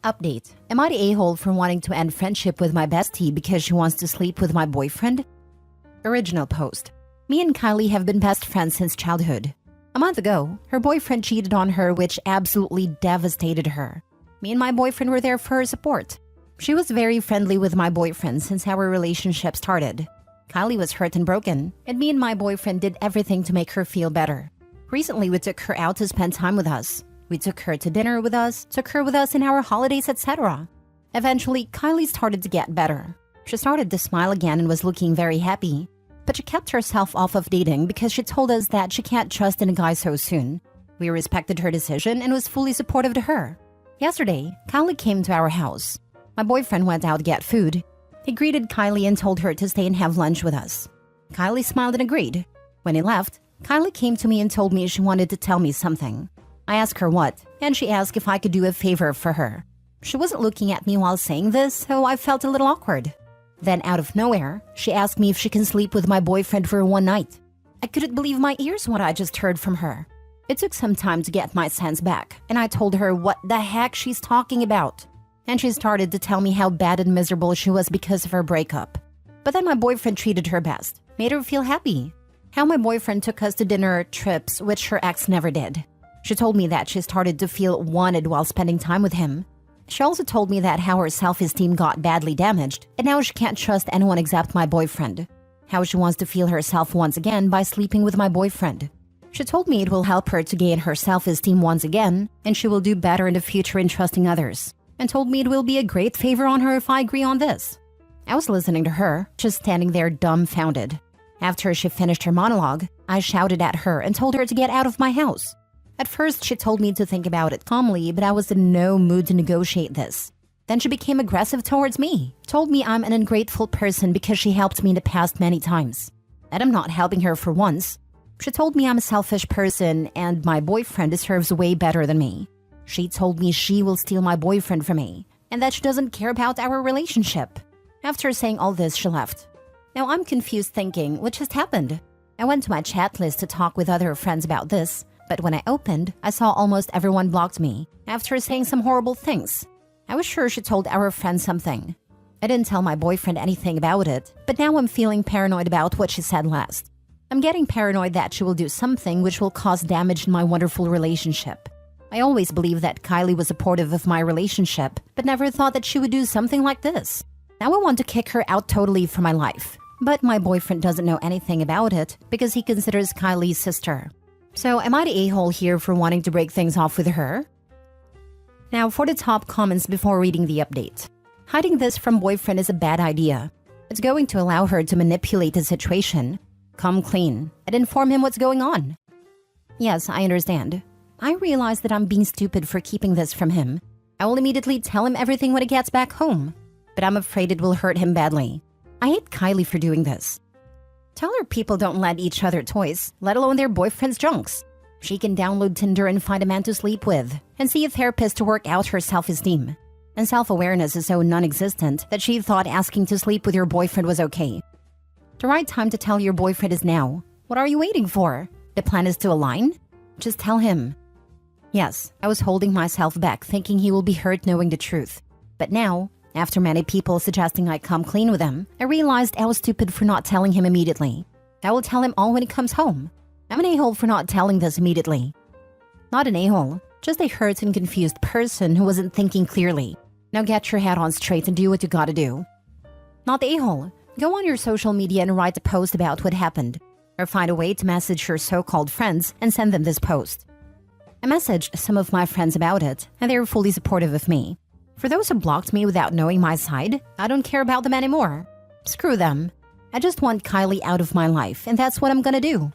Update. Am I the a-hole for wanting to end friendship with my bestie because she wants to sleep with my boyfriend? Original post. Me and Kylie have been best friends since childhood. A month ago, her boyfriend cheated on her, which absolutely devastated her. Me and my boyfriend were there for her support. She was very friendly with my boyfriend since our relationship started. Kylie was hurt and broken, and me and my boyfriend did everything to make her feel better. Recently, we took her out to spend time with us. We took her to dinner with us, took her with us in our holidays, etc. Eventually, Kylie started to get better. She started to smile again and was looking very happy. But she kept herself off of dating because she told us that she can't trust in a guy so soon. We respected her decision and was fully supportive to her. Yesterday, Kylie came to our house. My boyfriend went out to get food. He greeted Kylie and told her to stay and have lunch with us. Kylie smiled and agreed. When he left, Kylie came to me and told me she wanted to tell me something. I asked her what, and she asked if I could do a favor for her. She wasn't looking at me while saying this, so I felt a little awkward. Then out of nowhere, she asked me if she can sleep with my boyfriend for one night. I couldn't believe my ears what I just heard from her. It took some time to get my sense back, and I told her what the heck she's talking about. And she started to tell me how bad and miserable she was because of her breakup. But then my boyfriend treated her best, made her feel happy. How my boyfriend took us to dinner trips, which her ex never did. She told me that she started to feel wanted while spending time with him. She also told me that how her self-esteem got badly damaged, and now she can't trust anyone except my boyfriend. How she wants to feel herself once again by sleeping with my boyfriend. She told me it will help her to gain her self-esteem once again, and she will do better in the future in trusting others. And told me it will be a great favor on her if I agree on this. I was listening to her, just standing there dumbfounded. After she finished her monologue, I shouted at her and told her to get out of my house. At first, she told me to think about it calmly, but I was in no mood to negotiate this. Then she became aggressive towards me, told me I'm an ungrateful person because she helped me in the past many times. That I'm not helping her for once. She told me I'm a selfish person and my boyfriend deserves way better than me. She told me she will steal my boyfriend from me, and that she doesn't care about our relationship. After saying all this, she left. Now I'm confused thinking, what just happened? I went to my chat list to talk with other friends about this, but when I opened, I saw almost everyone blocked me after saying some horrible things. I was sure she told our friend something. I didn't tell my boyfriend anything about it, but now I'm feeling paranoid about what she said last. I'm getting paranoid that she will do something which will cause damage in my wonderful relationship. I always believed that Kylie was supportive of my relationship, but never thought that she would do something like this. Now I want to kick her out totally from my life. But my boyfriend doesn't know anything about it because he considers Kylie's sister. So am I the a-hole here for wanting to break things off with her? Now for the top comments before reading the update. Hiding this from boyfriend is a bad idea. It's going to allow her to manipulate the situation. Come clean and inform him what's going on. Yes, I understand. I realize that I'm being stupid for keeping this from him. I will immediately tell him everything when he gets back home. But I'm afraid it will hurt him badly. I hate Kylie for doing this. Tell her people don't lend each other toys, let alone their boyfriend's junks. She can download Tinder and find a man to sleep with, and see a therapist to work out her self-esteem. And self-awareness is so non-existent that she thought asking to sleep with your boyfriend was okay. The right time to tell your boyfriend is now. What are you waiting for? The plan is to align? Just tell him. Yes, I was holding myself back thinking he will be hurt knowing the truth. But now, after many people suggesting I come clean with him, I realized I was stupid for not telling him immediately. I will tell him all when he comes home. I'm an a-hole for not telling this immediately. Not an a-hole, just a hurt and confused person who wasn't thinking clearly. Now get your head on straight and do what you gotta do. Not the a-hole. Go on your social media and write a post about what happened. Or find a way to message your so-called friends and send them this post. I messaged some of my friends about it, and they were fully supportive of me. For those who blocked me without knowing my side, I don't care about them anymore. Screw them. I just want Kylie out of my life, and that's what I'm gonna do.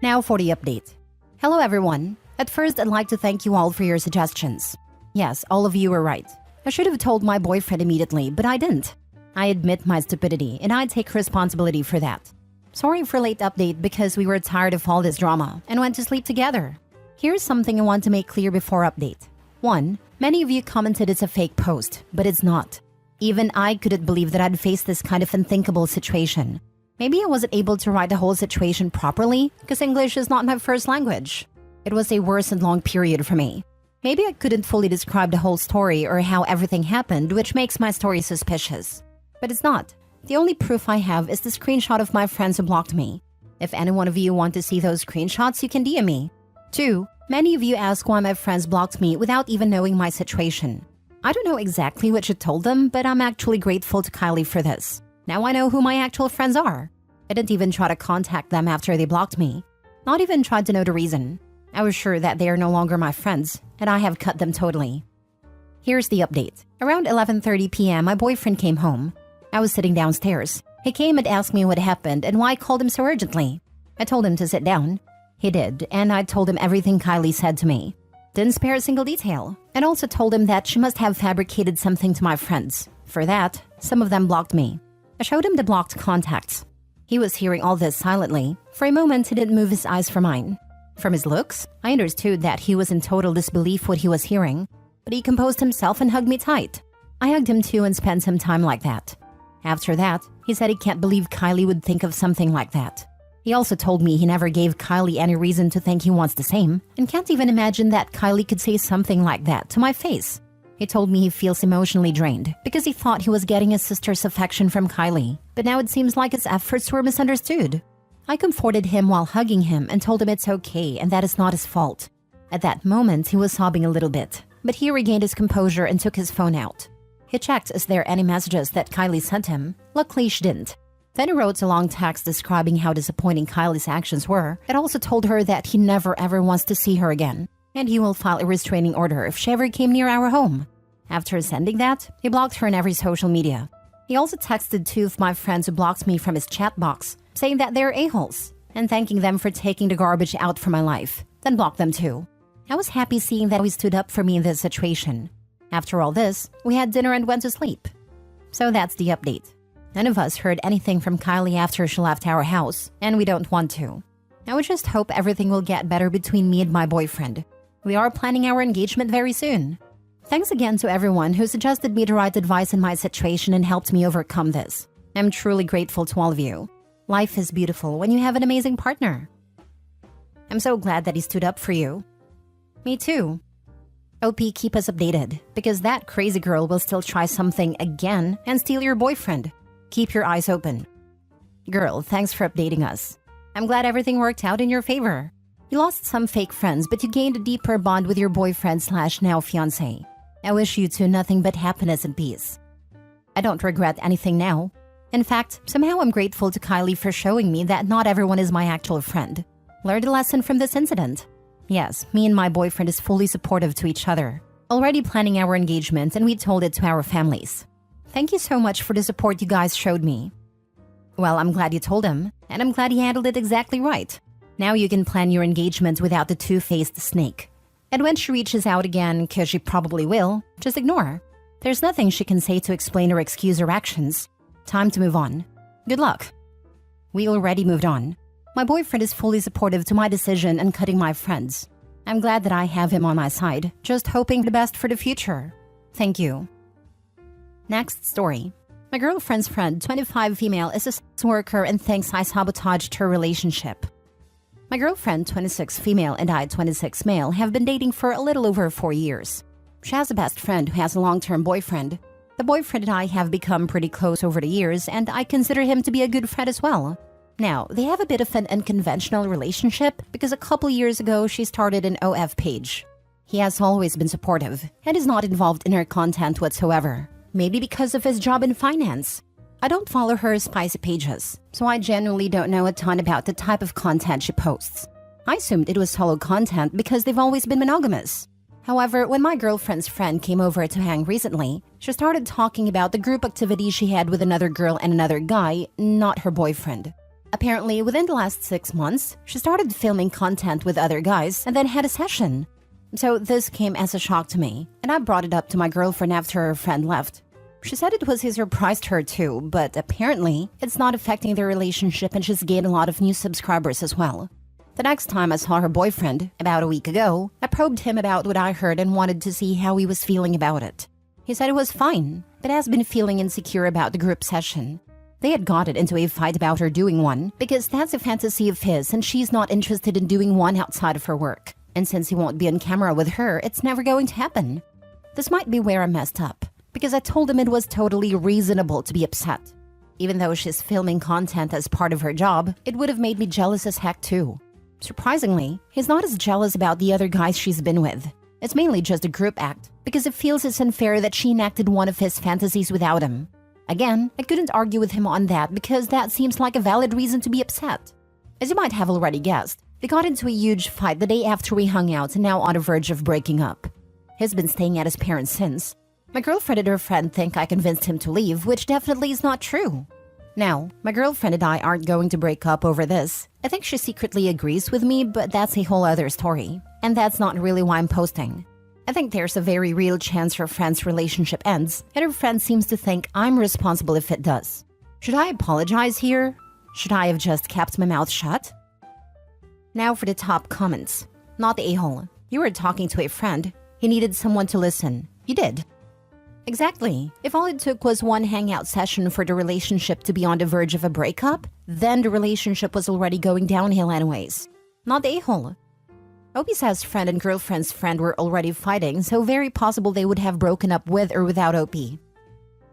Now for the update. Hello everyone. At first, I'd like to thank you all for your suggestions. Yes, all of you were right. I should have told my boyfriend immediately, but I didn't. I admit my stupidity, and I take responsibility for that. Sorry for late update because we were tired of all this drama and went to sleep together. Here's something I want to make clear before update. 1. Many of you commented it's a fake post, but it's not. Even I couldn't believe that I'd face this kind of unthinkable situation. Maybe I wasn't able to write the whole situation properly because English is not my first language. It was a worse and long period for me. Maybe I couldn't fully describe the whole story or how everything happened, which makes my story suspicious. But it's not. The only proof I have is the screenshot of my friends who blocked me. If any one of you want to see those screenshots, you can DM me. 2. Many of you ask why my friends blocked me without even knowing my situation. I don't know exactly what you told them, but I'm actually grateful to Kylie for this. Now I know who my actual friends are. I didn't even try to contact them after they blocked me. Not even tried to know the reason. I was sure that they are no longer my friends, and I have cut them totally. Here's the update. Around 11:30 p.m., my boyfriend came home. I was sitting downstairs. He came and asked me what happened and why I called him so urgently. I told him to sit down. He did, and I told him everything Kylie said to me. Didn't spare a single detail, and also told him that she must have fabricated something to my friends. For that, some of them blocked me. I showed him the blocked contacts. He was hearing all this silently. For a moment, he didn't move his eyes from mine. From his looks, I understood that he was in total disbelief what he was hearing, but he composed himself and hugged me tight. I hugged him too and spent some time like that. After that, he said he can't believe Kylie would think of something like that. He also told me he never gave Kylie any reason to think he wants the same, and can't even imagine that Kylie could say something like that to my face. He told me he feels emotionally drained because he thought he was getting his sister's affection from Kylie, but now it seems like his efforts were misunderstood. I comforted him while hugging him and told him it's okay and that it's not his fault. At that moment, he was sobbing a little bit, but he regained his composure and took his phone out. He checked is there any messages that Kylie sent him. Luckily, she didn't. Then he wrote a long text describing how disappointing Kylie's actions were, and also told her that he never ever wants to see her again, and he will file a restraining order if she ever came near our home. After sending that, he blocked her on every social media. He also texted 2 of my friends who blocked me from his chat box, saying that they're a-holes, and thanking them for taking the garbage out from my life, then blocked them too. I was happy seeing that he stood up for me in this situation. After all this, we had dinner and went to sleep. So that's the update. None of us heard anything from Kylie after she left our house, and we don't want to. I would just hope everything will get better between me and my boyfriend. We are planning our engagement very soon. Thanks again to everyone who suggested me the right advice in my situation and helped me overcome this. I'm truly grateful to all of you. Life is beautiful when you have an amazing partner. I'm so glad that he stood up for you. Me too. OP, keep us updated, because that crazy girl will still try something again and steal your boyfriend. Keep your eyes open. Girl, thanks for updating us. I'm glad everything worked out in your favor. You lost some fake friends, but you gained a deeper bond with your boyfriend/now fiancé. I wish you two nothing but happiness and peace. I don't regret anything now. In fact, somehow I'm grateful to Kylie for showing me that not everyone is my actual friend. Learned a lesson from this incident. Yes, me and my boyfriend is fully supportive to each other. Already planning our engagement, and we told it to our families. Thank you so much for the support you guys showed me. Well, I'm glad you told him, and I'm glad he handled it exactly right. Now you can plan your engagement without the two-faced snake. And when she reaches out again, because she probably will, just ignore her. There's nothing she can say to explain or excuse her actions. Time to move on. Good luck. We already moved on. My boyfriend is fully supportive to my decision and cutting my friends. I'm glad that I have him on my side, just hoping the best for the future. Thank you. Next story. My girlfriend's friend, 25 female, is a sex worker and thinks I sabotaged her relationship. My girlfriend, 26 female, and I, 26 male, have been dating for a little over 4 years. She has a best friend who has a long-term boyfriend. The boyfriend and I have become pretty close over the years, and I consider him to be a good friend as well. Now, they have a bit of an unconventional relationship because a couple years ago she started an OF page. He has always been supportive and is not involved in her content whatsoever. Maybe because of his job in finance. I don't follow her spicy pages, so I genuinely don't know a ton about the type of content she posts. I assumed it was solo content because they've always been monogamous. However, when my girlfriend's friend came over to hang recently, she started talking about the group activity she had with another girl and another guy, not her boyfriend. Apparently, within the last 6 months, she started filming content with other guys and then had a session. So this came as a shock to me, and I brought it up to my girlfriend after her friend left. She said it was his surprise to her too, but apparently, it's not affecting their relationship and she's gained a lot of new subscribers as well. The next time I saw her boyfriend, about a week ago, I probed him about what I heard and wanted to see how he was feeling about it. He said it was fine, but has been feeling insecure about the group session. They had gotten into a fight about her doing one, because that's a fantasy of his and she's not interested in doing one outside of her work. And since he won't be on camera with her, it's never going to happen. This might be where I messed up, because I told him it was totally reasonable to be upset. Even though she's filming content as part of her job, it would have made me jealous as heck too. Surprisingly, he's not as jealous about the other guys she's been with. It's mainly just a group act, because it feels it's unfair that she enacted one of his fantasies without him. Again, I couldn't argue with him on that because that seems like a valid reason to be upset. As you might have already guessed, they got into a huge fight the day after we hung out and now on the verge of breaking up. He's been staying at his parents since. My girlfriend and her friend think I convinced him to leave, which definitely is not true. Now, my girlfriend and I aren't going to break up over this. I think she secretly agrees with me, but that's a whole other story. And that's not really why I'm posting. I think there's a very real chance her friend's relationship ends, and her friend seems to think I'm responsible if it does. Should I apologize here? Should I have just kept my mouth shut? Now for the top comments. Not the a-hole. You were talking to a friend. He needed someone to listen. You did. Exactly. If all it took was one hangout session for the relationship to be on the verge of a breakup, then the relationship was already going downhill anyways. Not the a-hole. Opie says friend and girlfriend's friend were already fighting, so very possible they would have broken up with or without Opie.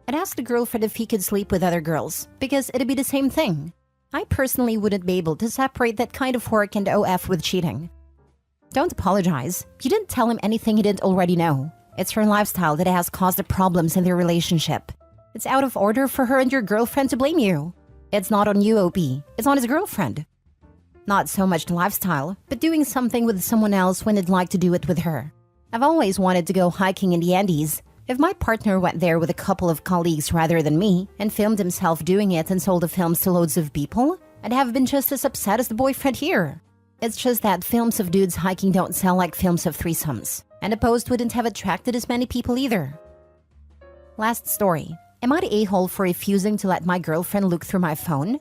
I'd ask the girlfriend if he could sleep with other girls, because it'd be the same thing. I personally wouldn't be able to separate that kind of work and OF with cheating. Don't apologize. You didn't tell him anything he didn't already know. It's her lifestyle that has caused the problems in their relationship. It's out of order for her and your girlfriend to blame you. It's not on you, Opie. It's on his girlfriend. Not so much the lifestyle, but doing something with someone else when they'd like to do it with her. I've always wanted to go hiking in the Andes. If my partner went there with a couple of colleagues rather than me and filmed himself doing it and sold the films to loads of people, I'd have been just as upset as the boyfriend here. It's just that films of dudes hiking don't sell like films of threesomes, and the post wouldn't have attracted as many people either. Last story. Am I the a-hole for refusing to let my girlfriend look through my phone?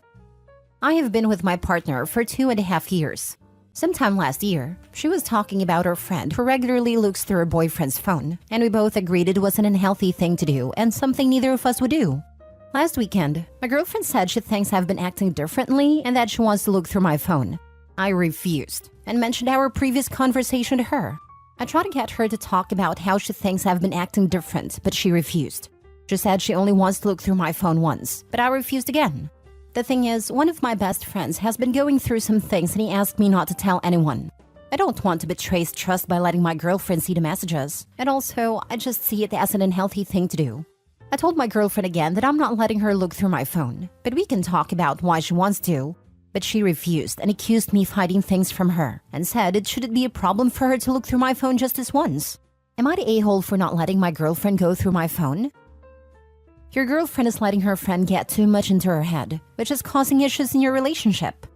I have been with my partner for 2.5 years. Sometime last year, she was talking about her friend who regularly looks through her boyfriend's phone, and we both agreed it was an unhealthy thing to do and something neither of us would do. Last weekend, my girlfriend said she thinks I've been acting differently and that she wants to look through my phone. I refused and mentioned our previous conversation to her. I tried to get her to talk about how she thinks I've been acting different, but she refused. She said she only wants to look through my phone once, but I refused again. The thing is, one of my best friends has been going through some things and he asked me not to tell anyone. I don't want to betray his trust by letting my girlfriend see the messages, and also, I just see it as an unhealthy thing to do. I told my girlfriend again that I'm not letting her look through my phone, but we can talk about why she wants to. But she refused and accused me of hiding things from her and said it shouldn't be a problem for her to look through my phone just this once. Am I the a-hole for not letting my girlfriend go through my phone? Your girlfriend is letting her friend get too much into her head, which is causing issues in your relationship.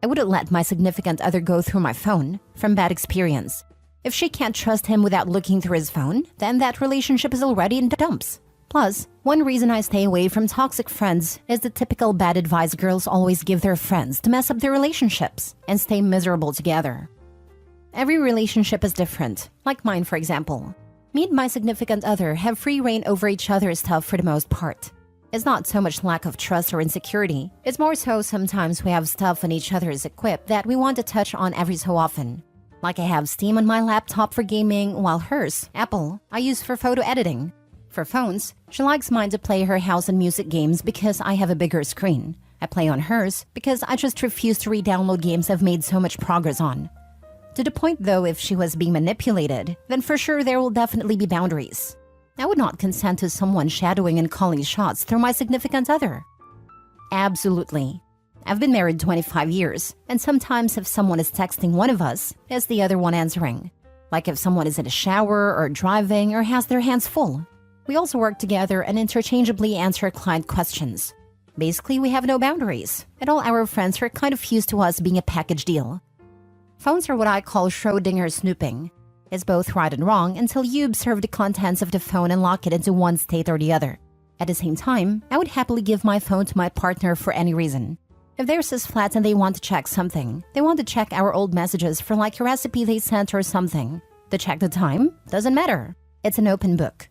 I wouldn't let my significant other go through my phone from bad experience. If she can't trust him without looking through his phone, then that relationship is already in the dumps. Plus, one reason I stay away from toxic friends is the typical bad advice girls always give their friends to mess up their relationships and stay miserable together. Every relationship is different, like mine for example. Me and my significant other have free reign over each other's stuff for the most part. It's not so much lack of trust or insecurity, it's more so sometimes we have stuff on each other's equip that we want to touch on every so often. Like I have Steam on my laptop for gaming, while hers, Apple, I use for photo editing. For phones, she likes mine to play her house and music games because I have a bigger screen. I play on hers because I just refuse to re-download games I've made so much progress on. To the point though, if she was being manipulated, then for sure there will definitely be boundaries. I would not consent to someone shadowing and calling shots through my significant other. Absolutely. I've been married 25 years, and sometimes if someone is texting one of us, it's the other one answering. Like if someone is in a shower or driving or has their hands full. We also work together and interchangeably answer client questions. Basically, we have no boundaries, and all our friends are kind of used to us being a package deal. Phones are what I call Schrödinger snooping. It's both right and wrong until you observe the contents of the phone and lock it into one state or the other. At the same time, I would happily give my phone to my partner for any reason. If theirs is flat and they want to check something, they want to check our old messages for like a recipe they sent or something. To check the time, doesn't matter. It's an open book.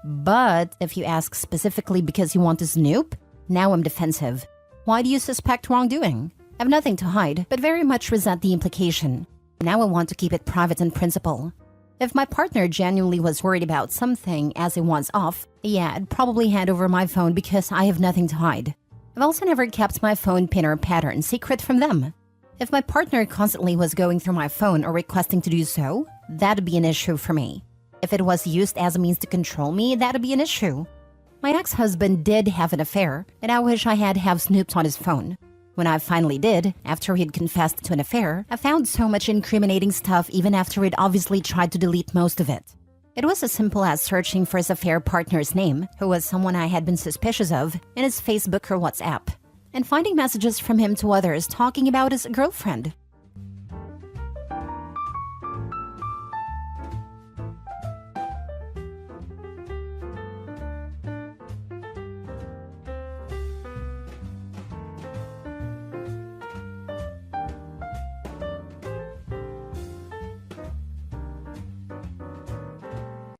But if you ask specifically because you want to snoop, now I'm defensive. Why do you suspect wrongdoing? I've nothing to hide, but very much resent the implication. Now I want to keep it private in principle. If my partner genuinely was worried about something as a once-off, yeah, I'd probably hand over my phone because I have nothing to hide. I've also never kept my phone pin or pattern secret from them. If my partner constantly was going through my phone or requesting to do so, that'd be an issue for me. If it was used as a means to control me, that'd be an issue. My ex-husband did have an affair, and I wish I had have snooped on his phone. When I finally did, after he'd confessed to an affair, I found so much incriminating stuff even after he'd obviously tried to delete most of it. It was as simple as searching for his affair partner's name, who was someone I had been suspicious of, in his Facebook or WhatsApp, and finding messages from him to others talking about his girlfriend.